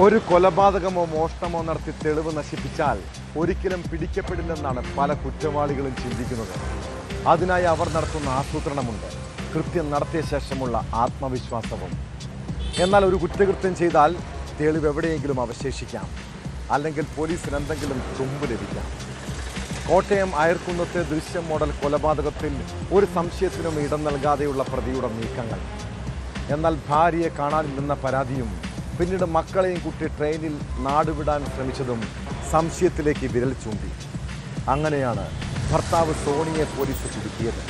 ഒരു കൊലപാതകമോ മോഷണമോ നടത്തി തെളിവ് നശിപ്പിച്ചാൽ ഒരിക്കലും പിടിക്കപ്പെടില്ലെന്നാണ് പല കുറ്റവാളികളും ചിന്തിക്കുന്നത്. അതിനായി അവർ നടത്തുന്ന ആസൂത്രണമുണ്ട്, കൃത്യം നടത്തിയ ശേഷമുള്ള ആത്മവിശ്വാസവും. എന്നാൽ ഒരു കുറ്റകൃത്യം ചെയ്താൽ തെളിവ് എവിടെയെങ്കിലും അവശേഷിക്കാം, അല്ലെങ്കിൽ പോലീസിന് എന്തെങ്കിലും തുമ്പ് ലഭിക്കാം. കോട്ടയം അയർക്കുന്നത്തെ ദൃശ്യം മോഡൽ കൊലപാതകത്തിൽ ഒരു സംശയത്തിനും ഇടം നൽകാതെയുള്ള പ്രതിയുടെ നീക്കങ്ങൾ. എന്നാൽ ഭാര്യയെ കാണാനില്ലെന്ന പരാതിയും പിന്നീട് മക്കളെയും കുട്ടി ട്രെയിനിൽ നാടുവിടാൻ ശ്രമിച്ചതും സംശയത്തിലേക്ക് വിരൽ ചൂണ്ടി. അങ്ങനെയാണ് ഭർത്താവ് സോണിയെ പോലീസ് കുടുക്കിയത്.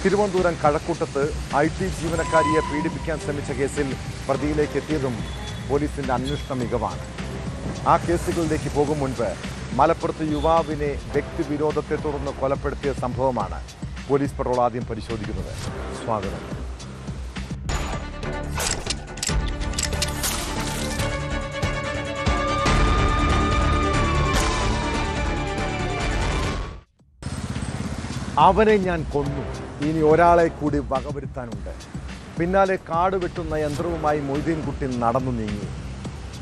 തിരുവനന്തപുരം കഴക്കൂട്ടത്ത് IT ജീവനക്കാരിയെ പീഡിപ്പിക്കാൻ ശ്രമിച്ച കേസിൽ പ്രതിയിലേക്ക് എത്തിയതും പോലീസിന്റെ അന്വേഷണ മികവാണ്. ആ കേസുകളിലേക്ക് പോകും മുൻപ് മലപ്പുറത്ത് യുവാവിനെ വ്യക്തിവിരോധത്തെ തുടർന്ന് കൊലപ്പെടുത്തിയ സംഭവമാണ് പോലീസ് പട്രോൾ ആദ്യം പരിശോധിക്കുന്നത്. സ്വാഗതം. അവനെ ഞാൻ കൊന്നു, ഇനി ഒരാളെ കൂടി വകവരുത്താനുണ്ട്. പിന്നാലെ കാട് വെട്ടുന്ന യന്ത്രവുമായി മൊയ്തീൻകുട്ടി നടന്നു നീങ്ങി.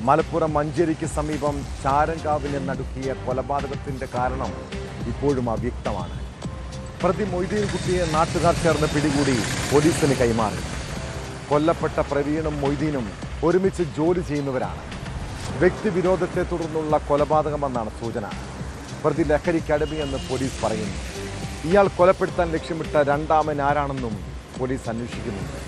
മലപ്പുറം മഞ്ചേരിക്ക് സമീപം ചാരങ്കാവിനെ നടുക്കിയ കൊലപാതകത്തിൻ്റെ കാരണം ഇപ്പോഴും അവ്യക്തമാണ്. പ്രതി മൊയ്തീൻകുട്ടിയെ നാട്ടുകാർ ചേർന്ന് പിടികൂടി പോലീസിന് കൈമാറി. കൊല്ലപ്പെട്ട പ്രവീണും മൊയ്തീനും ഒരുമിച്ച് ജോലി ചെയ്യുന്നവരാണ്. വ്യക്തിവിരോധത്തെ തുടർന്നുള്ള കൊലപാതകമെന്നാണ് സൂചന. പ്രതി ലഹരിക്കടിമയെന്ന് പോലീസ് പറയുന്നു. ഇയാൾ കൊലപ്പെടുത്താൻ ലക്ഷ്യമിട്ട രണ്ടാമൻ ആരാണെന്നും പോലീസ് അന്വേഷിക്കുന്നുണ്ട്.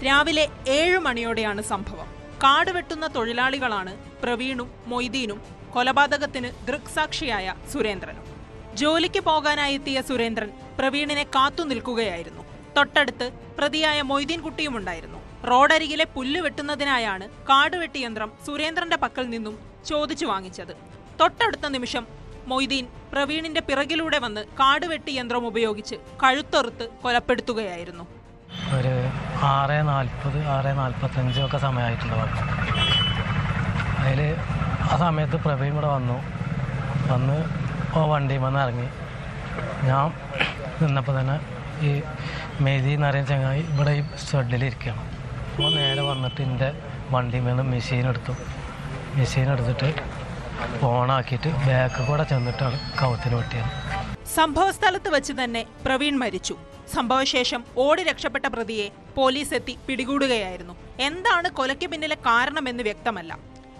രാവിലെ 7 മണിയോടെയാണ് സംഭവം. കാട് വെട്ടുന്ന തൊഴിലാളികളാണ് പ്രവീണും മൊയ്തീനും കൊലപാതകത്തിന് ദൃക്സാക്ഷിയായ സുരേന്ദ്രനും. ജോലിക്ക് പോകാനായി എത്തിയ സുരേന്ദ്രൻ പ്രവീണിനെ കാത്തു നിൽക്കുകയായിരുന്നു. തൊട്ടടുത്ത് പ്രതിയായ മൊയ്തീൻകുട്ടിയുമുണ്ടായിരുന്നു. റോഡരികിലെ പുല്ല് വെട്ടുന്നതിനായാണ് കാടുവെട്ടി യന്ത്രം സുരേന്ദ്രന്റെ പക്കൽ നിന്നും ചോദിച്ചു വാങ്ങിച്ചത്. തൊട്ടടുത്ത നിമിഷം മൊയ്തീൻ പ്രവീണിന്റെ പിറകിലൂടെ വന്ന് കാടുവെട്ടി യന്ത്രം ഉപയോഗിച്ച് കഴുത്തൊറുത്ത് കൊലപ്പെടുത്തുകയായിരുന്നു. ഒരു 6:40, 6:45 ഒക്കെ സമയമായിട്ടുണ്ടാവും. അതിൽ ആ സമയത്ത് പ്രവീൺ ഇവിടെ വന്ന് വണ്ടിയിൽ വന്ന് ഇറങ്ങി. ഞാൻ നിന്നപ്പോൾ തന്നെ ഈ മെയ്തി എന്ന് പറയുന്ന ചങ്ങായി ഇവിടെ ഈ ഷെഡിലിരിക്കുകയാണ്. അപ്പോൾ നേരെ വന്നിട്ട് എൻ്റെ വണ്ടിയിൽ നിന്ന് മെഷീൻ എടുത്തിട്ട് ഓണാക്കിയിട്ട് ബാക്ക് കൂടെ ചെന്നിട്ടാണ് കവുത്തിന് വെട്ടിയത്. സംഭവസ്ഥലത്ത് വെച്ച് തന്നെ പ്രവീൺ മരിച്ചു. സംഭവശേഷം ഓടി രക്ഷപ്പെട്ട പ്രതിയെ പോലീസ് എത്തി പിടികൂടുകയായിരുന്നു. എന്താണ് കൊലയ്ക്ക് പിന്നിലെ കാരണമെന്ന് വ്യക്തമല്ല.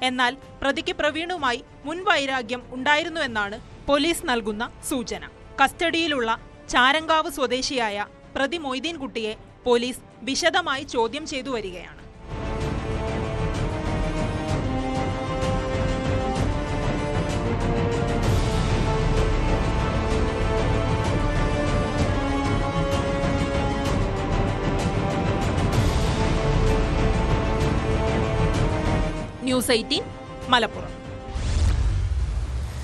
എന്നാൽ പ്രതിക്ക് പ്രവീണുമായി മുൻവൈരാഗ്യം ഉണ്ടായിരുന്നുവെന്നാണ് പോലീസ് നൽകുന്ന സൂചന. കസ്റ്റഡിയിലുള്ള ചാരങ്കാവ് സ്വദേശിയായ പ്രതി മൊയ്തീൻകുട്ടിയെ പോലീസ് വിശദമായി ചോദ്യം ചെയ്തു വരികയാണ്. ന്യൂസ് 18 മലപ്പുറം.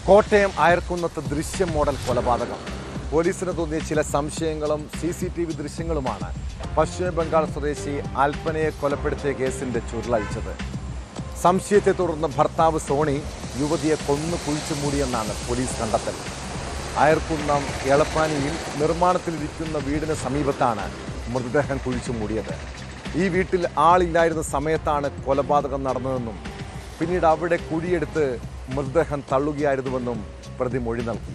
കോട്ടയം അയർക്കുന്നത്ത് ദൃശ്യം മോഡൽ കൊലപാതകം. പോലീസിന് തോന്നിയ ചില സംശയങ്ങളും CCTV ദൃശ്യങ്ങളുമാണ് പശ്ചിമ ബംഗാൾ സ്വദേശി അൽപ്പനയെ കൊലപ്പെടുത്തിയ കേസിന്റെ ചുരുളഴിച്ചത്. സംശയത്തെ തുടർന്ന് ഭർത്താവ് സോണി യുവതിയെ കൊന്നു കുഴിച്ചു മൂടിയെന്നാണ് പോലീസ് കണ്ടെത്തൽ. അയർക്കുന്നം എളപ്പാനിയിൽ നിർമ്മാണത്തിലിരിക്കുന്ന വീടിന് സമീപത്താണ് മൃതദേഹം കുഴിച്ചു മൂടിയത്. ഈ വീട്ടിൽ ആളില്ലായിരുന്ന സമയത്താണ് കൊലപാതകം നടന്നതെന്നും പിന്നീട് അവിടെ കുഴിയെടുത്ത് മൃതദേഹം തള്ളുകയായിരുന്നുവെന്നും പ്രതി മൊഴി നൽകി.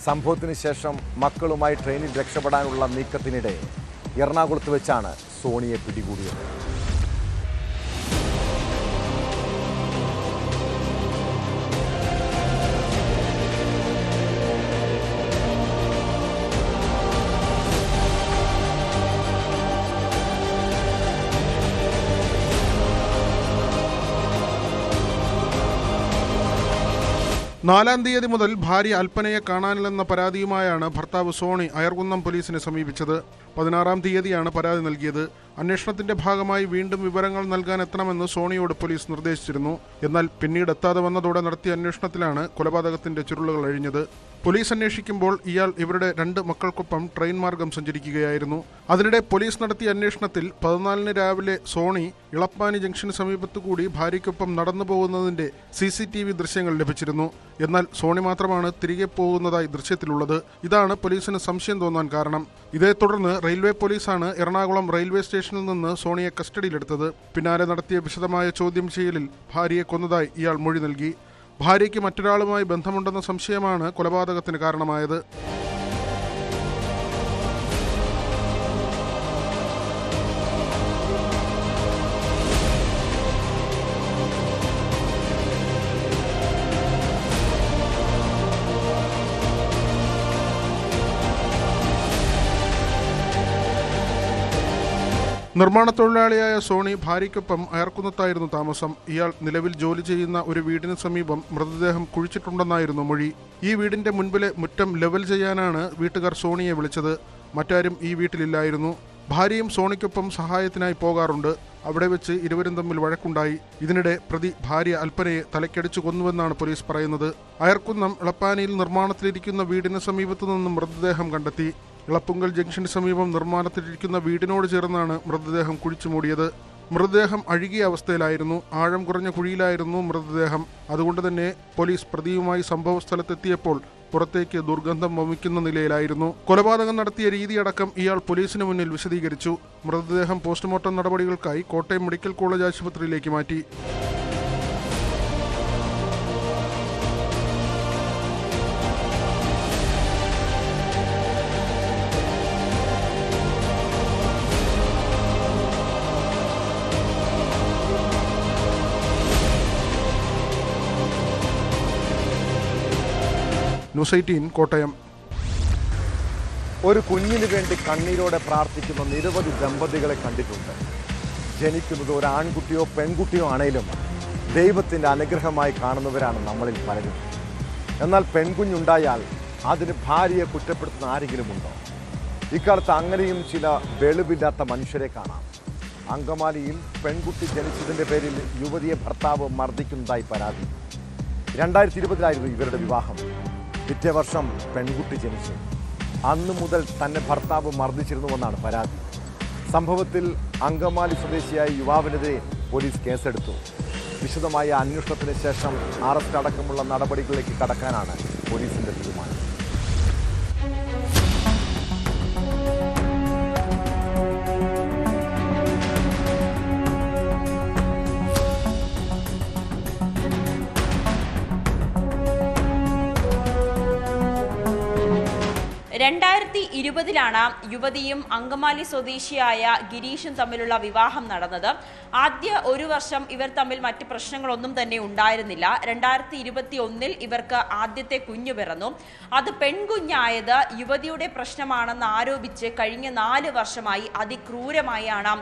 സംഭവത്തിന് ശേഷം മക്കളുമായി ട്രെയിനിൽ രക്ഷപ്പെടാനുള്ള നീക്കത്തിനിടെ എറണാകുളത്ത് വെച്ചാണ് സോണിയെ പിടികൂടിയത്. നാലാം തീയതി മുതൽ ഭാര്യ അൽപ്പനയെ കാണാനില്ലെന്ന പരാതിയുമായാണ് ഭർത്താവ് സോണി അയർക്കുന്നം പോലീസിനെ സമീപിച്ചത്. 16-ാം തീയതിയാണ് പരാതി നൽകിയത്. അന്വേഷണത്തിന്റെ ഭാഗമായി വീണ്ടും വിവരങ്ങൾ നൽകാൻ എത്തണമെന്ന് സോണിയോട് പോലീസ് നിർദ്ദേശിച്ചിരുന്നു. എന്നാൽ പിന്നീട് എത്താതെ വന്നതോടെ നടത്തിയ അന്വേഷണത്തിലാണ് കൊലപാതകത്തിന്റെ ചുരുളുകൾ അഴിഞ്ഞത്. പോലീസ് അന്വേഷിക്കുമ്പോൾ ഇയാൾ ഇവരുടെ 2 മക്കൾക്കൊപ്പം ട്രെയിൻ മാർഗം സഞ്ചരിക്കുകയായിരുന്നു. അതിനിടെ പോലീസ് നടത്തിയ അന്വേഷണത്തിൽ 14-ന് രാവിലെ സോണി ഇളപ്പാനി ജംഗ്ഷന് സമീപത്തുകൂടി ഭാര്യയ്ക്കൊപ്പം നടന്നു പോകുന്നതിന്റെ CCTV ദൃശ്യങ്ങൾ ലഭിച്ചിരുന്നു. എന്നാൽ സോണി മാത്രമാണ് തിരികെ പോകുന്നതായി ദൃശ്യത്തിലുള്ളത്. ഇതാണ് പോലീസിന് സംശയം തോന്നാൻ കാരണം. ഇതേ തുടർന്ന് റെയിൽവേ പോലീസാണ് എറണാകുളം റെയിൽവേ സ്റ്റേഷനിൽ നിന്ന് സോണിയെ കസ്റ്റഡിയിലെടുത്തത്. പിന്നാലെ നടത്തിയ വിശദമായ ചോദ്യം ചെയ്യലിൽ ഭാര്യയെ കൊന്നതായി ഇയാൾ മൊഴി നൽകി. ഭാര്യയ്ക്ക് മറ്റൊരാളുമായി ബന്ധമുണ്ടെന്ന സംശയമാണ് കൊലപാതകത്തിന് കാരണമായത്. നിർമ്മാണ തൊഴിലാളിയായ സോണി ഭാര്യയ്ക്കൊപ്പം അയർക്കുന്നത്തായിരുന്നു താമസം. ഇയാൾ നിലവിൽ ജോലി ചെയ്യുന്ന ഒരു വീടിന് സമീപം മൃതദേഹം കുഴിച്ചിട്ടുണ്ടെന്നായിരുന്നു മൊഴി. ഈ വീടിന്റെ മുൻപിലെ മുറ്റം ലെവൽ ചെയ്യാനാണ് വീട്ടുകാർ സോണിയെ വിളിച്ചത്. മറ്റാരും ഈ വീട്ടിലില്ലായിരുന്നു. ഭാര്യയും സോണിക്കൊപ്പം സഹായത്തിനായി പോകാറുണ്ട്. അവിടെ വെച്ച് ഇരുവരും തമ്മിൽ വഴക്കുണ്ടായി. ഇതിനിടെ പ്രതി ഭാര്യ അൽപ്പനയെ തലക്കടിച്ചു കൊന്നുവെന്നാണ് പോലീസ് പറയുന്നത്. അയർക്കുന്നം ഇളപ്പാനിയിൽ നിർമ്മാണത്തിലിരിക്കുന്ന വീടിന് സമീപത്തു നിന്നും മൃതദേഹം കണ്ടെത്തി. ഇളപ്പുങ്കൽ ജംഗ്ഷന് സമീപം നിർമ്മാണത്തിലിരിക്കുന്ന വീടിനോട് ചേർന്നാണ് മൃതദേഹം കുഴിച്ചു മൂടിയത്. മൃതദേഹം അഴുകിയ അവസ്ഥയിലായിരുന്നു. ആഴം കുറഞ്ഞ കുഴിയിലായിരുന്നു മൃതദേഹം. അതുകൊണ്ട് തന്നെ പോലീസ് പ്രതിയുമായി സംഭവ സ്ഥലത്തെത്തിയപ്പോൾ പുറത്തേക്ക് ദുർഗന്ധം വമിക്കുന്ന നിലയിലായിരുന്നു. കൊലപാതകം നടത്തിയ രീതിയടക്കം ഇയാൾ പോലീസിന് മുന്നിൽ വിശദീകരിച്ചു. മൃതദേഹം പോസ്റ്റ്മോർട്ടം നടപടികൾക്കായി കോട്ടയം മെഡിക്കൽ കോളേജ് ആശുപത്രിയിലേക്ക് മാറ്റി. ന്യൂസ് 18 കോട്ടയം. ഒരു കുഞ്ഞിന് വേണ്ടി കണ്ണീരോടെ പ്രാർത്ഥിക്കുന്ന നിരവധി ദമ്പതികളെ കണ്ടിട്ടുണ്ട്. ജനിക്കുന്നത് ഒരു ആൺകുട്ടിയോ പെൺകുട്ടിയോ ആണെങ്കിലും ദൈവത്തിൻ്റെ അനുഗ്രഹമായി കാണുന്നവരാണ് നമ്മളിൽ പലരും. എന്നാൽ പെൺകുഞ്ഞുണ്ടായാൽ അതിന് ഭാര്യയെ കുറ്റപ്പെടുത്തുന്ന ആരെങ്കിലും ഉണ്ടോ? ഇക്കാലത്ത് അങ്ങനെയും ചില വെളിവില്ലാത്ത മനുഷ്യരെ കാണാം. അങ്കമാലിയിൽ പെൺകുട്ടി ജനിച്ചതിൻ്റെ പേരിൽ യുവതിയെ ഭർത്താവ് മർദ്ദിക്കുന്നതായി പരാതി. 2020 ഇവരുടെ വിവാഹം. പിറ്റേ വർഷം പെൺകുട്ടി ജനിച്ചു. അന്നു മുതൽ തന്നെ ഭർത്താവ് മർദ്ദിച്ചിരുന്നുവെന്നാണ് പരാതി. സംഭവത്തിൽ അങ്കമാലി സ്വദേശിയായ യുവാവിനെതിരെ പോലീസ് കേസെടുത്തു. വിശദമായ അന്വേഷണത്തിന് ശേഷം അറസ്റ്റ് അടക്കമുള്ള നടപടികളിലേക്ക് കടക്കാനാണ് പോലീസിന്റെ തീരുമാനം. രണ്ടായിരത്തി 2020 യുവതിയും അങ്കമാലി സ്വദേശിയായ ഗിരീഷും തമ്മിലുള്ള വിവാഹം നടന്നത്. ആദ്യ ഒരു വർഷം ഇവർ തമ്മിൽ മറ്റ് പ്രശ്നങ്ങളൊന്നും തന്നെ ഉണ്ടായിരുന്നില്ല. 2021 ഇവർക്ക് ആദ്യത്തെ കുഞ്ഞു പിറന്നു. അത് പെൺകുഞ്ഞായത് യുവതിയുടെ പ്രശ്നമാണെന്ന് ആരോപിച്ച് കഴിഞ്ഞ 4 വർഷമായി അതിക്രൂരമായാണ്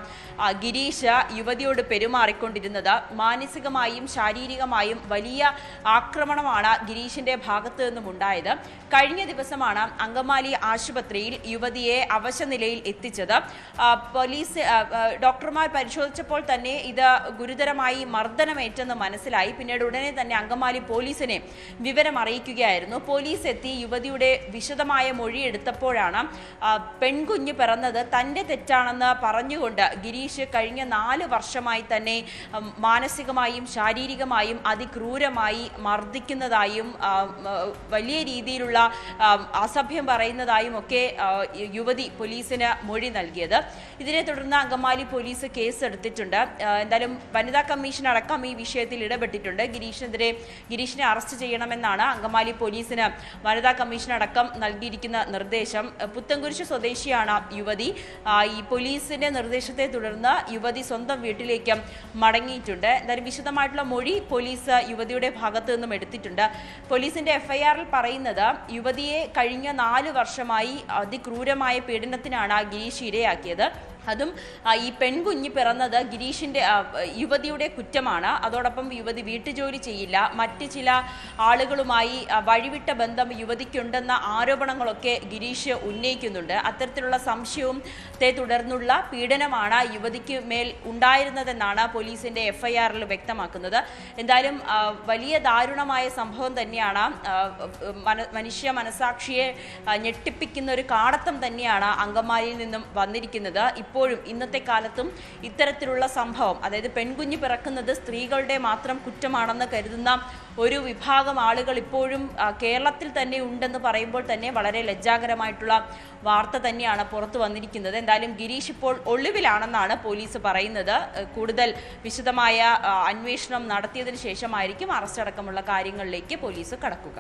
ഗിരീഷ് യുവതിയോട് പെരുമാറിക്കൊണ്ടിരുന്നത്. മാനസികമായും ശാരീരികമായും വലിയ ആക്രമണമാണ് ഗിരീഷിന്റെ ഭാഗത്തു നിന്നും ഉണ്ടായത്. കഴിഞ്ഞ ദിവസമാണ് അങ്കമാലി ആശുപത്രിയിൽ യുവതിയെ അവശനിലയിൽ എത്തിച്ചത്. പോലീസ് ഡോക്ടർമാർ പരിശോധിച്ചപ്പോൾ തന്നെ ഇത് ഗുരുതരമായി മർദ്ദനമേറ്റെന്ന് മനസ്സിലായി. പിന്നീട് ഉടനെ തന്നെ അങ്കമാലി പോലീസിനെ വിവരം അറിയിക്കുകയായിരുന്നു. പോലീസ് എത്തി യുവതിയുടെ വിശദമായ മൊഴി എടുത്തപ്പോഴാണ് പെൺകുഞ്ഞ് പിറന്നത് തൻ്റെ തെറ്റാണെന്ന് പറഞ്ഞുകൊണ്ട് ഗിരീഷ് കഴിഞ്ഞ 4 വർഷമായി തന്നെ മാനസികമായും ശാരീരികമായും അതിക്രൂരമായി മർദ്ദിക്കുന്നതായും വലിയ രീതിയിലുള്ള അസഭ്യം പറയുന്നതായും ഒക്കെ യുവതി പോലീസിന് മൊഴി നൽകിയത്. ഇതിനെ തുടർന്ന് അങ്കമാലി പോലീസ് കേസ് എടുത്തിട്ടുണ്ട്. എന്തായാലും വനിതാ കമ്മീഷൻ അടക്കം ഈ വിഷയത്തിൽ ഇടപെട്ടിട്ടുണ്ട്. ഗിരീഷിനെ അറസ്റ്റ് ചെയ്യണമെന്നാണ് അങ്കമാലി പോലീസിന് വനിതാ കമ്മീഷൻ അടക്കം നൽകിയിരിക്കുന്ന നിർദ്ദേശം. പുത്തൻകുരിശ് സ്വദേശിയാണ് യുവതി. ഈ പോലീസിന്റെ നിർദ്ദേശത്തെ തുടർന്ന് യുവതി സ്വന്തം വീട്ടിലേക്ക് മടങ്ങിയിട്ടുണ്ട്. എന്തായാലും വിശദമായിട്ടുള്ള മൊഴി പോലീസ് യുവതിയുടെ ഭാഗത്തു നിന്നും എടുത്തിട്ടുണ്ട്. പോലീസിന്റെ FIR-ൽ പറയുന്നത് യുവതിയെ കഴിഞ്ഞ 4 വർഷമായി അതിക്രൂരമായ പീഡനത്തിനാണ് ഗിരീഷ് ഇരയാക്കിയത്. അതും ഈ പെൺകുഞ്ഞ് പിറന്നത് ഗിരീഷിൻ്റെ യുവതിയുടെ കുറ്റമാണ്. അതോടൊപ്പം യുവതി വീട്ടുജോലി ചെയ്യില്ല, മറ്റ് ചില ആളുകളുമായി വഴിവിട്ട ബന്ധം യുവതിക്കുണ്ടെന്ന ആരോപണങ്ങളൊക്കെ ഗിരീഷ് ഉന്നയിക്കുന്നുണ്ട്. അത്തരത്തിലുള്ള സംശയത്തെ തുടർന്നുള്ള പീഡനമാണ് യുവതിക്ക് മേൽ ഉണ്ടായിരുന്നതെന്നാണ് പോലീസിൻ്റെ FIRൽ വ്യക്തമാക്കുന്നത്. എന്തായാലും വലിയ ദാരുണമായ സംഭവം തന്നെയാണ്. മനുഷ്യ മനസാക്ഷിയെ ഞെട്ടിപ്പിക്കുന്ന ഒരു കാടത്തം തന്നെയാണ് അങ്കമാലിയിൽ നിന്നും വന്നിരിക്കുന്നത്. ഇപ്പോഴും ഇന്നത്തെ കാലത്തും ഇത്തരത്തിലുള്ള സംഭവം, അതായത് പെൺകുഞ്ഞ് പിറക്കുന്നത് സ്ത്രീകളുടെ മാത്രം കുറ്റമാണെന്ന് കരുതുന്ന ഒരു വിഭാഗം ആളുകൾ ഇപ്പോഴും കേരളത്തിൽ തന്നെ ഉണ്ടെന്ന് പറയുമ്പോൾ തന്നെ വളരെ ലജ്ജാകരമായിട്ടുള്ള വാർത്ത തന്നെയാണ് പുറത്തു വന്നിരിക്കുന്നത്. എന്തായാലും ഗിരീഷ് ഇപ്പോൾ ഒളിവിലാണെന്നാണ് പോലീസ് പറയുന്നത്. കൂടുതൽ വിശദമായ അന്വേഷണം നടത്തിയതിനു ശേഷമായിരിക്കും അറസ്റ്റ് അടക്കമുള്ള കാര്യങ്ങളിലേക്ക് പോലീസ് കടക്കുക.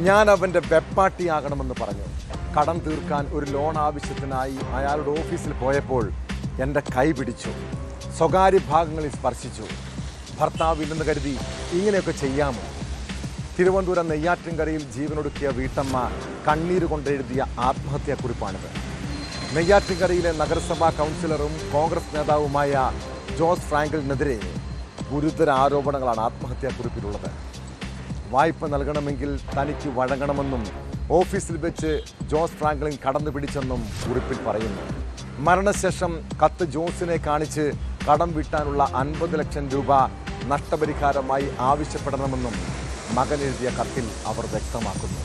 ഞാൻ അവൻ്റെ വെപ്പാട്ടിയാകണമെന്ന് പറഞ്ഞു. കടം തീർക്കാൻ ഒരു ലോൺ ആവശ്യത്തിനായി അയാളുടെ ഓഫീസിൽ പോയപ്പോൾ എൻ്റെ കൈ പിടിച്ചു, സ്വകാര്യ ഭാഗങ്ങളിൽ സ്പർശിച്ചു. ഭർത്താവില്ലെന്ന് കരുതി ഇങ്ങനെയൊക്കെ ചെയ്യാമോ? തിരുവനന്തപുരം നെയ്യാറ്റിൻകരയിൽ ജീവനൊടുക്കിയ വീട്ടമ്മ കണ്ണീര് കൊണ്ടെഴുതിയ ആത്മഹത്യാക്കുറിപ്പാണിത്. നെയ്യാറ്റിൻകരയിലെ നഗരസഭാ കൗൺസിലറും കോൺഗ്രസ് നേതാവുമായ ജോസ് ഫ്രാങ്കിളിനെതിരെ ഗുരുതര ആരോപണങ്ങളാണ് ആത്മഹത്യാക്കുറിപ്പിലുള്ളത്. വായ്പ നൽകണമെങ്കിൽ തനിക്ക് വഴങ്ങണമെന്നും ഓഫീസിൽ വെച്ച് ജോസ് ഫ്രാങ്ക്ലിൻ കടന്നു പിടിച്ചെന്നും കുറിപ്പിൽ പറയുന്നു. മരണശേഷം കത്ത് ജോസിനെ കാണിച്ച് കടം വീട്ടാനുള്ള 50 ലക്ഷം രൂപ നഷ്ടപരിഹാരമായി ആവശ്യപ്പെടണമെന്നും മകൻ എഴുതിയ കത്തിൽ അവർ വ്യക്തമാക്കുന്നു.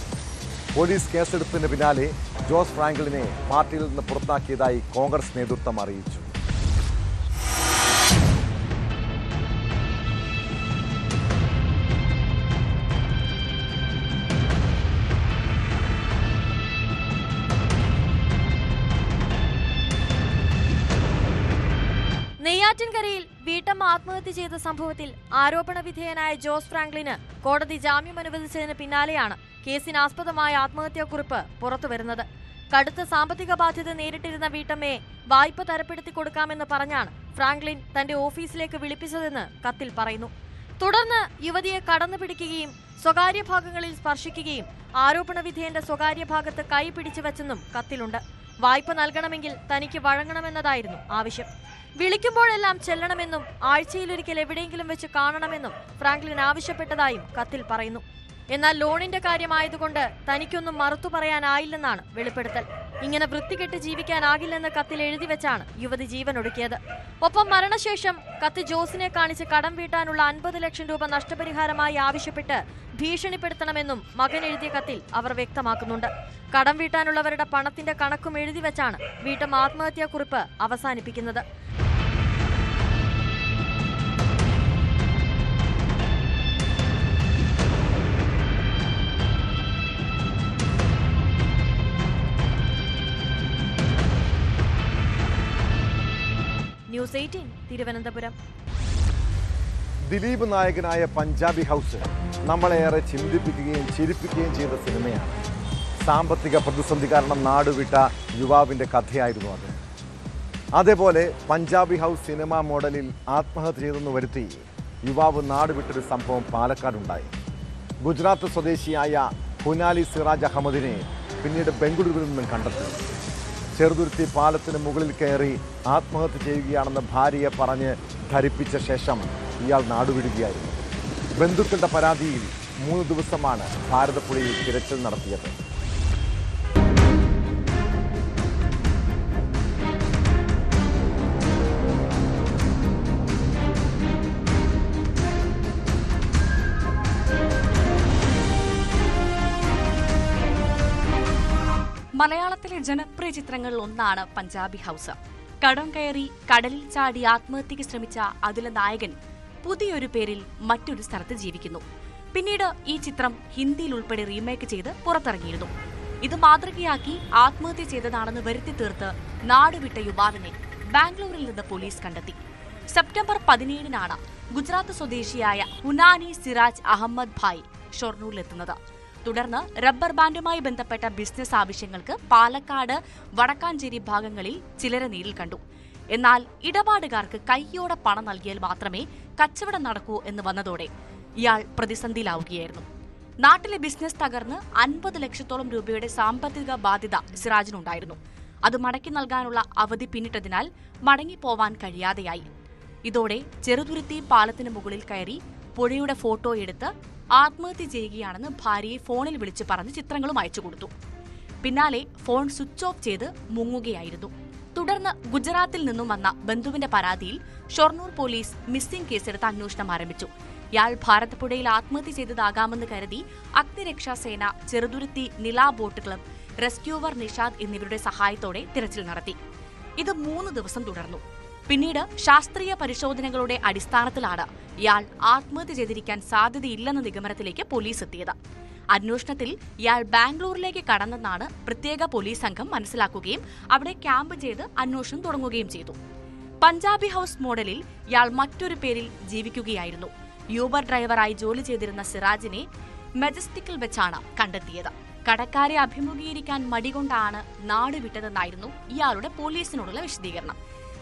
പോലീസ് കേസെടുത്തതിന് പിന്നാലെ ജോസ് ഫ്രാങ്ക്ലിനെ പാർട്ടിയിൽ നിന്ന് പുറത്താക്കിയതായി കോൺഗ്രസ് നേതൃത്വം അറിയിച്ചു. നെയ്യാറ്റിൻകരയിൽ വീട്ടമ്മ ആത്മഹത്യ ചെയ്ത സംഭവത്തിൽ ആരോപണ വിധേയനായ ജോസ് ഫ്രാങ്ക്ലിന് കോടതി ജാമ്യം അനുവദിച്ചതിന് പിന്നാലെയാണ് കേസിനാസ്പദമായ ആത്മഹത്യാക്കുറിപ്പ് പുറത്തുവരുന്നത്. കടുത്ത സാമ്പത്തിക ബാധ്യത നേരിട്ടിരുന്ന വീട്ടമ്മയെ വായ്പ തരപ്പെടുത്തി കൊടുക്കാമെന്ന് പറഞ്ഞാണ് ഫ്രാങ്ക്ലിൻ തന്റെ ഓഫീസിലേക്ക് വിളിപ്പിച്ചതെന്ന് കത്തിൽ പറയുന്നു. തുടർന്ന് യുവതിയെ കടന്നു പിടിക്കുകയും സ്വകാര്യ ഭാഗങ്ങളിൽ സ്പർശിക്കുകയും ആരോപണ വിധേയന്റെ സ്വകാര്യ ഭാഗത്ത് കൈ പിടിച്ചു വെച്ചെന്നും കത്തിലുണ്ട്. വായ്പ നൽകണമെങ്കിൽ തനിക്ക് വഴങ്ങണമെന്നതായിരുന്നു ആവശ്യം. വിളിക്കുമ്പോഴെല്ലാം ചെല്ലണമെന്നും ആഴ്ചയിലൊരിക്കൽ എവിടെയെങ്കിലും വെച്ച് കാണണമെന്നും ഫ്രാങ്ക്ലിൻ ആവശ്യപ്പെട്ടതായും കത്തിൽ പറയുന്നു. എന്നാൽ ലോണിന്റെ കാര്യമായതുകൊണ്ട് തനിക്കൊന്നും മറുത്തു പറയാനായില്ലെന്നാണ് വെളിപ്പെടുത്തൽ. ഇങ്ങനെ വൃത്തികെട്ട് ജീവിക്കാനാകില്ലെന്ന് കത്തിൽ എഴുതി വെച്ചാണ് യുവതി ജീവനൊടുക്കിയത്. ഒപ്പം മരണശേഷം കത്ത് ജോസിനെ കാണിച്ച് കടം വീട്ടാനുള്ള 50 ലക്ഷം രൂപ നഷ്ടപരിഹാരമായി ആവശ്യപ്പെട്ട് ഭീഷണിപ്പെടുത്തണമെന്നും മകൻ എഴുതിയ കത്തിൽ അവർ വ്യക്തമാക്കുന്നുണ്ട്. കടം വീട്ടാനുള്ളവരുടെ പണത്തിന്റെ കണക്കും എഴുതി വെച്ചാണ് വീട്ടമ്മ ആത്മഹത്യാക്കുറിപ്പ് അവസാനിപ്പിക്കുന്നത്. ന്യൂസ് 18 തിരുവനന്തപുരം. ദിലീപ് നായകനായ പഞ്ചാബി ഹൗസ് നമ്മളെയേറെ ചിന്തിപ്പിക്കുകയും ചിരിപ്പിക്കുകയും ചെയ്ത സിനിമയാണ്. സാമ്പത്തിക പ്രതിസന്ധി കാരണം നാടുവിട്ട യുവാവിൻ്റെ കഥയായിരുന്നു അത്. അതേപോലെ പഞ്ചാബി ഹൗസ് സിനിമ മോഡലിൽ ആത്മഹത്യ ചെയ്തെന്ന് വരുത്തി യുവാവ് നാടുവിട്ടൊരു സംഭവം പാലക്കാടുണ്ടായി. ഗുജറാത്ത് സ്വദേശിയായ ഹുനാലി സിറാജ് അഹമ്മദിനെ പിന്നീട് ബംഗളൂരുവിൽ നിന്നും കണ്ടെത്തി. ചെറുതുരുത്തി പാലത്തിന് മുകളിൽ കയറി ആത്മഹത്യ ചെയ്യുകയാണെന്ന് ഭാര്യയെ പറഞ്ഞ് ധരിപ്പിച്ച ശേഷം ഇയാൾ നാടുവിടുകയായിരുന്നു. ബന്ധുക്കളുടെ പരാതിയിൽ 3 ദിവസമാണ് ഭാരതപ്പുഴയിൽ തിരച്ചിൽ നടത്തിയത്. മലയാളത്തിലെ ജനപ്രിയ ചിത്രങ്ങളിൽ ഒന്നാണ് പഞ്ചാബി ഹൗസ്. കടം കയറി കടലിൽ ചാടി ആത്മഹത്യയ്ക്ക് ശ്രമിച്ച അതിലെ നായകൻ പുതിയൊരു പേരിൽ മറ്റൊരു സ്ഥലത്ത് ജീവിക്കുന്നു. പിന്നീട് ഈ ചിത്രം ഹിന്ദിയിൽ ഉൾപ്പെടെ റീമേക്ക് ചെയ്ത് പുറത്തിറങ്ങിയിരുന്നു. ഇത് മാതൃകയാക്കി ആത്മഹത്യ ചെയ്തതാണെന്ന് വരുത്തി തീർത്ത് നാടുവിട്ട യുവാവിനെ ബാംഗ്ലൂരിൽ നിന്ന് പോലീസ് കണ്ടെത്തി. സെപ്റ്റംബർ 17-നാണ് ഗുജറാത്ത് സ്വദേശിയായ ഹുനാനി സിറാജ് അഹമ്മദ് ഭായ് ഷൊർണൂരിലെത്തുന്നത്. തുടർന്ന് റബ്ബർ ബാൻഡുമായി ബന്ധപ്പെട്ട ബിസിനസ് ആവശ്യങ്ങൾക്ക് പാലക്കാട് വടക്കാഞ്ചേരി ഭാഗങ്ങളിൽ ചിലരെ നേരിൽ കണ്ടു. എന്നാൽ ഇടപാടുകാർക്ക് കൈയോടെ പണം നൽകിയാൽ മാത്രമേ കച്ചവടം നടക്കൂ എന്ന് വന്നതോടെ ഇയാൾ പ്രതിസന്ധിയിലാവുകയായിരുന്നു. നാട്ടിലെ ബിസിനസ് തകർന്ന് 50 ലക്ഷത്തോളം രൂപയുടെ സാമ്പത്തിക ബാധ്യത സിറാജിനുണ്ടായിരുന്നു. അത് മടക്കി നൽകാനുള്ള അവധി പിന്നിട്ടതിനാൽ മടങ്ങിപ്പോവാൻ കഴിയാതെയായി. ഇതോടെ ചെറുതുരുത്തി പാലത്തിന് മുകളിൽ കയറി പുഴയുടെ ഫോട്ടോ എടുത്ത് ആത്മഹത്യ ചെയ്യുകയാണെന്ന് ഭാര്യയെ ഫോണിൽ വിളിച്ച് പറഞ്ഞ് ചിത്രങ്ങളും അയച്ചു കൊടുത്തു. പിന്നാലെ ഫോൺ സ്വിച്ച് ഓഫ് ചെയ്ത് മുങ്ങുകയായിരുന്നു. തുടർന്ന് ഗുജറാത്തിൽ നിന്നും വന്ന ബന്ധുവിന്റെ പരാതിയിൽ ഷൊർണൂർ പോലീസ് മിസ്സിംഗ് കേസെടുത്ത് അന്വേഷണം ആരംഭിച്ചു. ഇയാൾ ഭാരതപ്പുഴയിൽ ആത്മഹത്യ ചെയ്തതാകാമെന്ന് കരുതി അഗ്നിരക്ഷാസേന, ചെറുതുരുത്തി നില ബോട്ട് ക്ലബ്, റെസ്ക്യൂവർ നിഷാദ് എന്നിവരുടെ സഹായത്തോടെ തിരച്ചിൽ നടത്തി. ഇത് 3 ദിവസം തുടർന്നു. പിന്നീട് ശാസ്ത്രീയ പരിശോധനകളുടെ അടിസ്ഥാനത്തിലാണ് ഇയാൾ ആത്മഹത്യ ചെയ്തിരിക്കാൻ സാധ്യതയില്ലെന്ന നിഗമനത്തിലേക്ക് പോലീസ് എത്തിയത്. അന്വേഷണത്തിൽ ഇയാൾ ബാംഗ്ലൂരിലേക്ക് കടന്നെന്നാണ് പ്രത്യേക പോലീസ് സംഘം മനസ്സിലാക്കുകയും അവിടെ ക്യാമ്പ് ചെയ്ത് അന്വേഷണം തുടങ്ങുകയും ചെയ്തു. പഞ്ചാബി ഹൌസ് മോഡലിൽ ഇയാൾ മറ്റൊരു പേരിൽ ജീവിക്കുകയായിരുന്നു. യൂബർ ഡ്രൈവറായി ജോലി ചെയ്തിരുന്ന സിറാജിനെ മെജസ്റ്റിക്കിൽ വെച്ചാണ് കണ്ടെത്തിയത്. കടക്കാരെ അഭിമുഖീകരിക്കാൻ മടികൊണ്ടാണ് നാട് വിട്ടതെന്നായിരുന്നു ഇയാളുടെ പോലീസിനോടുള്ള വിശദീകരണം.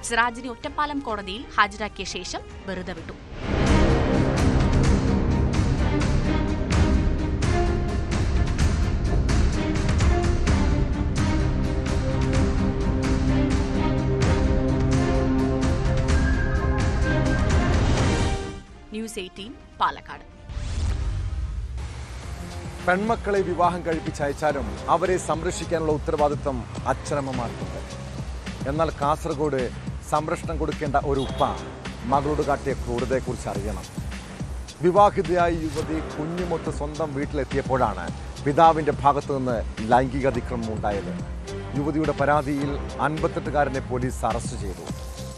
സിറാജിനെ ഒറ്റപ്പാലം കോടതിയിൽ ഹാജരാക്കിയ ശേഷം വെറുതെ വിട്ടു. ന്യൂസ് 18 പാലക്കാട്. പെൺമക്കളെ വിവാഹം കഴിപ്പിച്ചയച്ചാലും അവരെ സംരക്ഷിക്കാനുള്ള ഉത്തരവാദിത്വം അച്ഛനമ്മമാർക്കുണ്ട്. എന്നാൽ കാസർഗോഡ് സംരക്ഷണം കൊടുക്കേണ്ട ഒരു ഉപ്പ മകളോട് കാട്ടിയ ക്രൂരതയെക്കുറിച്ച് അറിയണം. വിവാഹിതയായ യുവതി കുഞ്ഞുമൊത്ത് സ്വന്തം വീട്ടിലെത്തിയപ്പോഴാണ് പിതാവിൻ്റെ ഭാഗത്തു നിന്ന് ലൈംഗിക അതിക്രമം ഉണ്ടായത്. യുവതിയുടെ പരാതിയിൽ 58-കാരനെ പോലീസ് അറസ്റ്റ് ചെയ്തു.